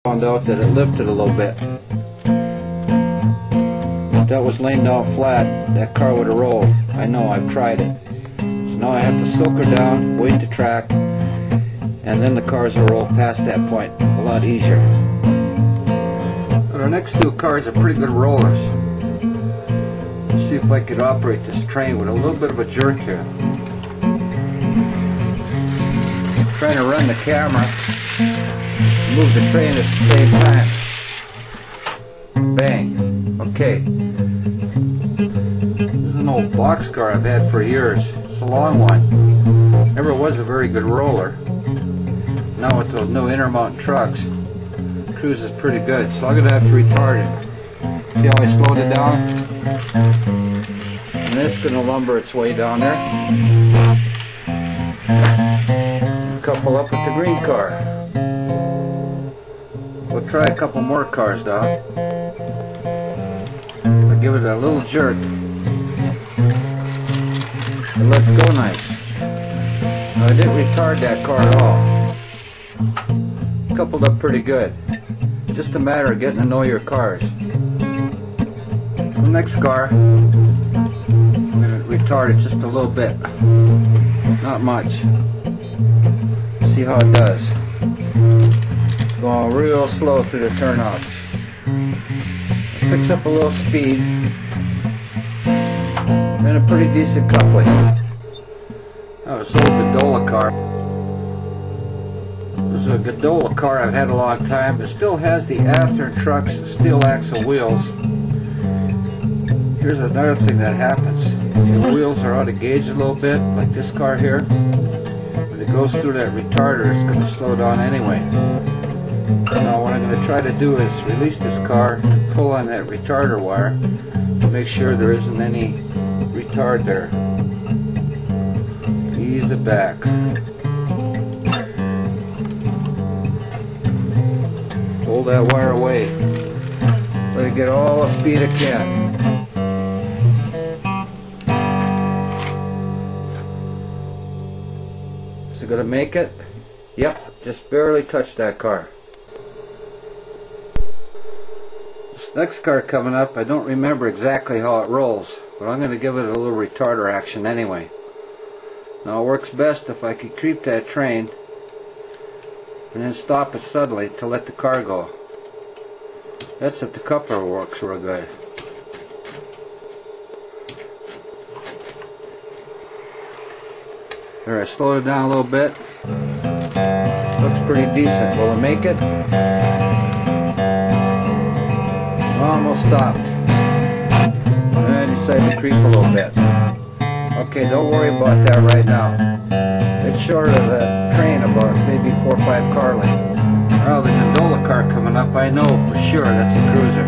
Found out that it lifted a little bit. If that was laying down flat, that car would have rolled. I know, I've tried it. So now I have to soak her down, wait to track, and then the cars will roll past that point a lot easier. Our next two cars are pretty good rollers. Let's see if I could operate this train with a little bit of a jerk here. Trying to run the camera, move the train at the same time. Bang. Okay. This is an old boxcar I've had for years. It's a long one. Never was a very good roller. Now with those new Intermountain trucks, it cruises pretty good. So I'm going to have to retard it. See how I slowed it down? And it's going to lumber its way down there. Couple up with the green car. We'll try a couple more cars, Doc. I'll give it a little jerk. It lets go nice. Now, I didn't retard that car at all. Coupled up pretty good. Just a matter of getting to know your cars. The next car, I'm going to retard it just a little bit. Not much. See how it does. Going real slow through the turnouts. It picks up a little speed and a pretty decent coupling. Oh, this old Gondola car. This is a Gondola car I've had a long time. It still has the Athearn trucks and steel axle wheels. Here's another thing that happens. The wheels are out of gauge a little bit, like this car here. When it goes through that retarder, it's going to slow down anyway. Now what I'm going to try to do is release this car and pull on that retarder wire to make sure there isn't any retard there. Ease it back. Pull that wire away. Let it get all the speed it can. Is it going to make it? Yep, just barely touched that car. This next car coming up, I don't remember exactly how it rolls, but I'm going to give it a little retarder action anyway. Now it works best if I could creep that train and then stop it suddenly to let the car go. That's if the coupler works real good. There, I slowed it down a little bit. Looks pretty decent. Will it make it? Almost stopped. And I decided to creep a little bit. Okay, don't worry about that right now. It's short of the train about maybe 4 or 5 car lengths. Well, the Gondola car coming up, I know for sure that's a cruiser.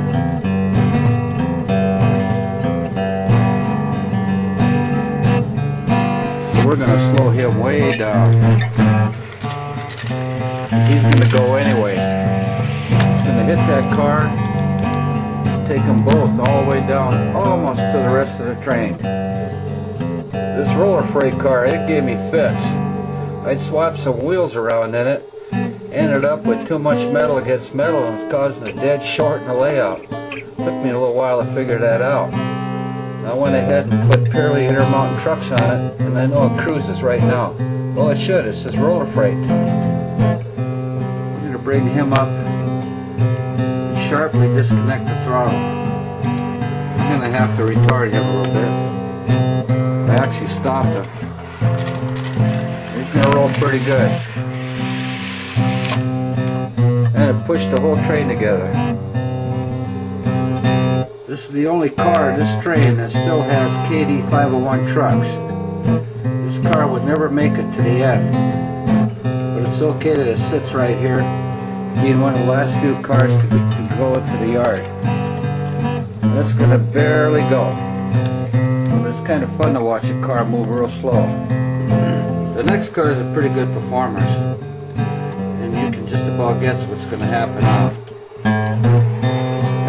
We're going to slow him way down. He's going to go anyway. He's going to hit that car, take them both all the way down, almost to the rest of the train. This roller freight car, it gave me fits. I'd swapped some wheels around in it, ended up with too much metal against metal, and was causing a dead short in the layout. Took me a little while to figure that out. I went ahead and put Pearly Intermountain trucks on it, and I know it cruises right now. Well, it should. It says roller freight. I'm going to bring him up and sharply disconnect the throttle. I'm going to have to retard him a little bit. I actually stopped him. He's going to roll pretty good. And it pushed the whole train together. This is the only car in this train that still has KD 501 trucks. This car would never make it to the end. But it's okay that it sits right here, being one of the last few cars to go into the yard. And it's going to barely go. But it's kind of fun to watch a car move real slow. The next cars are pretty good performers. And you can just about guess what's going to happen now.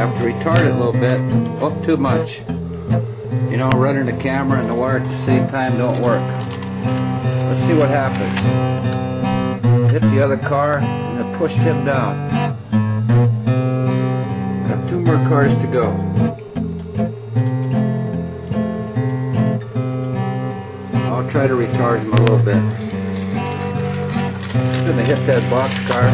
Have to retard it a little bit. Oh, too much. You know, running the camera and the wire at the same time don't work. Let's see what happens. Hit the other car and it pushed him down. more cars to go. I'll try to retard them a little bit. Just gonna hit that box car,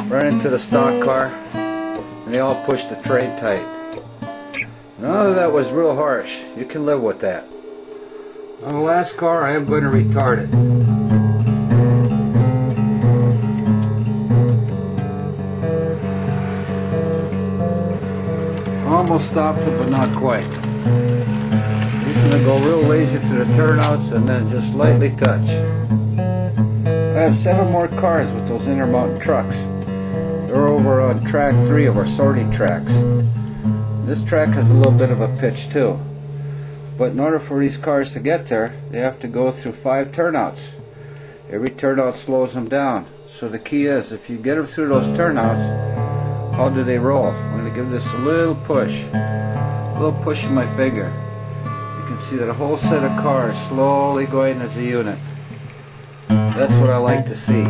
run into the stock car, and they all push the train tight. None of that was real harsh. You can live with that. On the last car, I am going to retard it. Almost stopped it, but not quite. He's going to go real lazy to the turnouts and then just lightly touch. I have 7 more cars with those Intermountain trucks. They're over on track 3 of our sortie tracks. This track has a little bit of a pitch too. But in order for these cars to get there, they have to go through 5 turnouts. Every turnout slows them down. So the key is, if you get them through those turnouts, how do they roll? I'm going to give this a little push of my finger. You can see that a whole set of cars slowly going as a unit. That's what I like to see.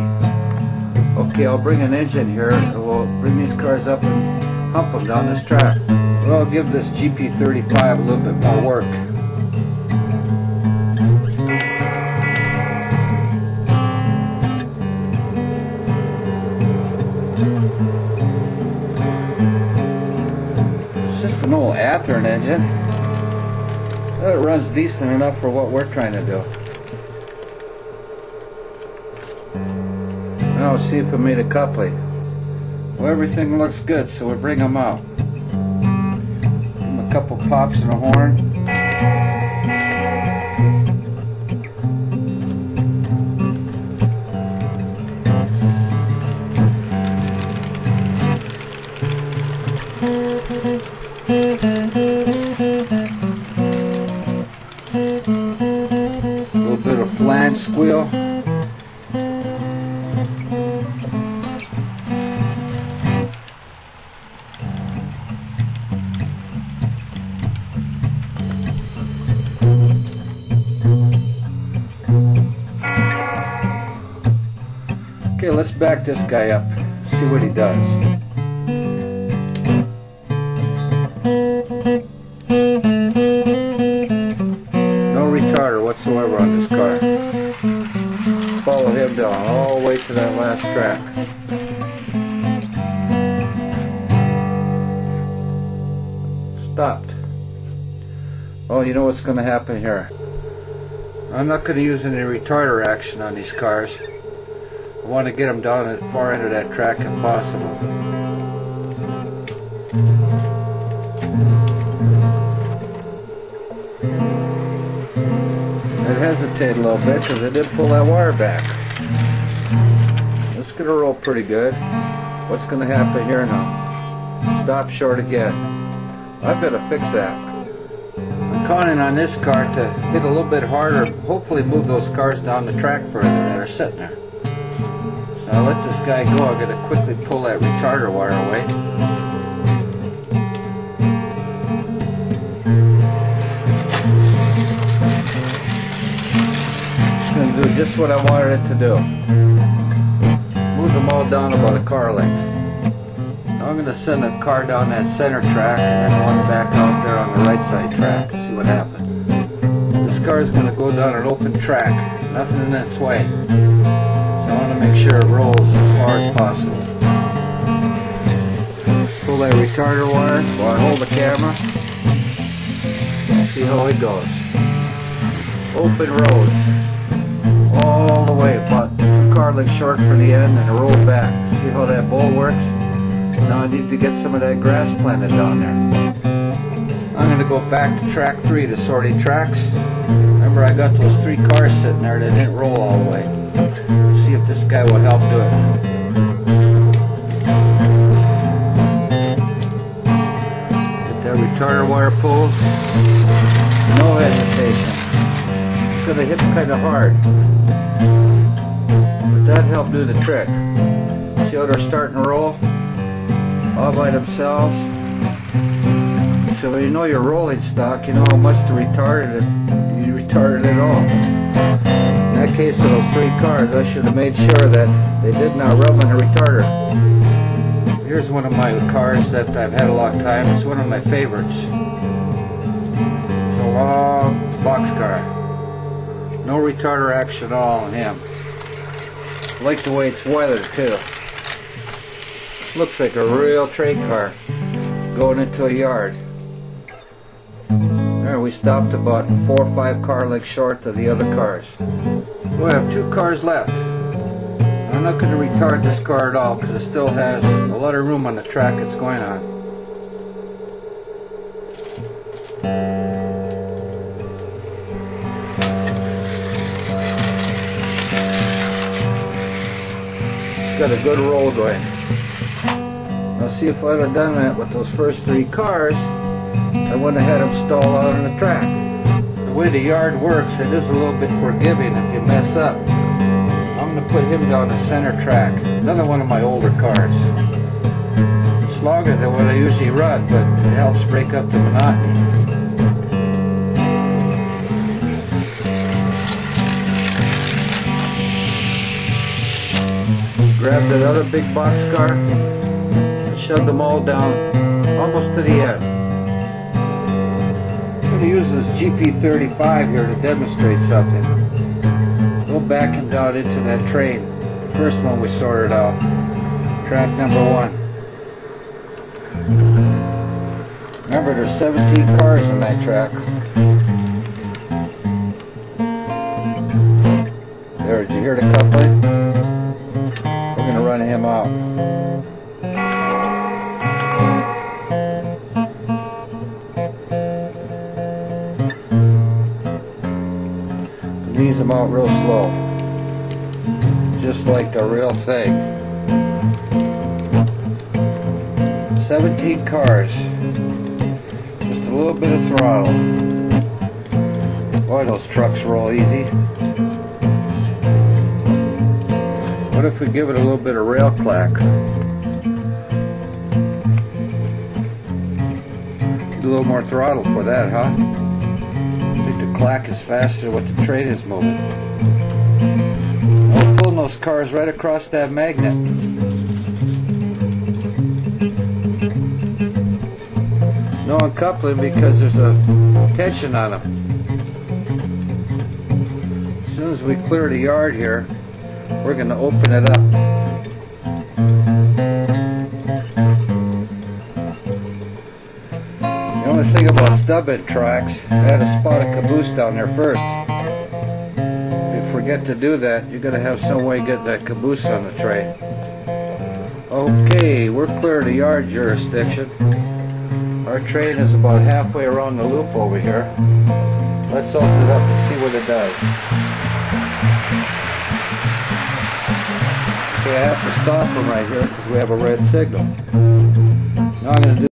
Okay, I'll bring an engine here and we'll bring these cars up and hump them down this track. Well, I'll give this GP35 a little bit more work. It's just an old Athearn engine. It runs decent enough for what we're trying to do. Now let's see if we made a coupling. Well, everything looks good, so we bring them out. Give them a couple pops and a horn. A little bit of flange squeal. Okay, let's back this guy up, see what he does. No retarder whatsoever on this car. Follow him down all the way to that last track. Stopped. Oh, you know what's going to happen here. I'm not going to use any retarder action on these cars. I want to get them down at the far end of that track if possible. It hesitated a little bit because I did pull that wire back. It's going to roll pretty good. What's going to happen here now? Stop short again. I've got to fix that. I'm counting on this car to hit a little bit harder, hopefully move those cars down the track further that are sitting there. So I'll let this guy go. I've got to quickly pull that retarder wire away. It's going to do just what I wanted it to do. Move them all down about a car length. Now I'm going to send a car down that center track and then one back out there on the right side track to see what happens. This car is going to go down an open track, nothing in its way. So I want to make sure it rolls as far as possible. Pull that retarder wire while I hold the camera. See how it goes. Open road. All the way, about a car length short for the end and a roll back. See how that bowl works? Now I need to get some of that grass planted down there. I'm going to go back to track 3 to sortie tracks. Remember, I got those 3 cars sitting there that didn't roll all the way. See if this guy will help do it. Get that retarder wire pulled. No hesitation. It's going to hit kind of hard. But that helped do the trick. See how they're starting to roll? All by themselves. So when you know your rolling stock, you know how much to retard it if you retard it at all. In that case of those 3 cars, I should have made sure that they did not rub on the retarder. Here's one of my cars that I've had a long time. It's one of my favorites. It's a long boxcar. No retarder action at all on him. I like the way it's weathered too. Looks like a real trade car going into a yard. There, we stopped about 4 or 5 car lengths short of the other cars. We have 2 cars left. I'm not going to retard this car at all because it still has a lot of room on the track it's going on. It's got a good roll going. Now see, if I'd have done that with those first 3 cars, I wouldn't have had them stall out on the track. The way the yard works, it is a little bit forgiving if you mess up. I'm going to put him down the center track. Another one of my older cars. It's longer than what I usually run, but it helps break up the monotony. Grabbed another big box car and shoved them all down almost to the end. I'm going to use this GP35 here to demonstrate something. We'll back him down into that train. The first one we sorted out. Track number 1. Remember, there's 17 cars in that track. There, did you hear the coupling? We're going to run him out. Ease them out real slow, just like the real thing. 17 cars, just a little bit of throttle. Boy, those trucks roll easy. What if we give it a little bit of rail clack? A little more throttle for that, huh? The clack is faster what the train is moving. We're pulling those cars right across that magnet. No uncoupling because there's a tension on them. As soon as we clear the yard here, we're going to open it up. The only thing about stub-in tracks, I had to spot a caboose down there first. If you forget to do that, you're going to have some way to get that caboose on the train. Okay, we're clear of the yard jurisdiction. Our train is about halfway around the loop over here. Let's open it up and see what it does. Okay, I have to stop them right here because we have a red signal. Now I'm going to do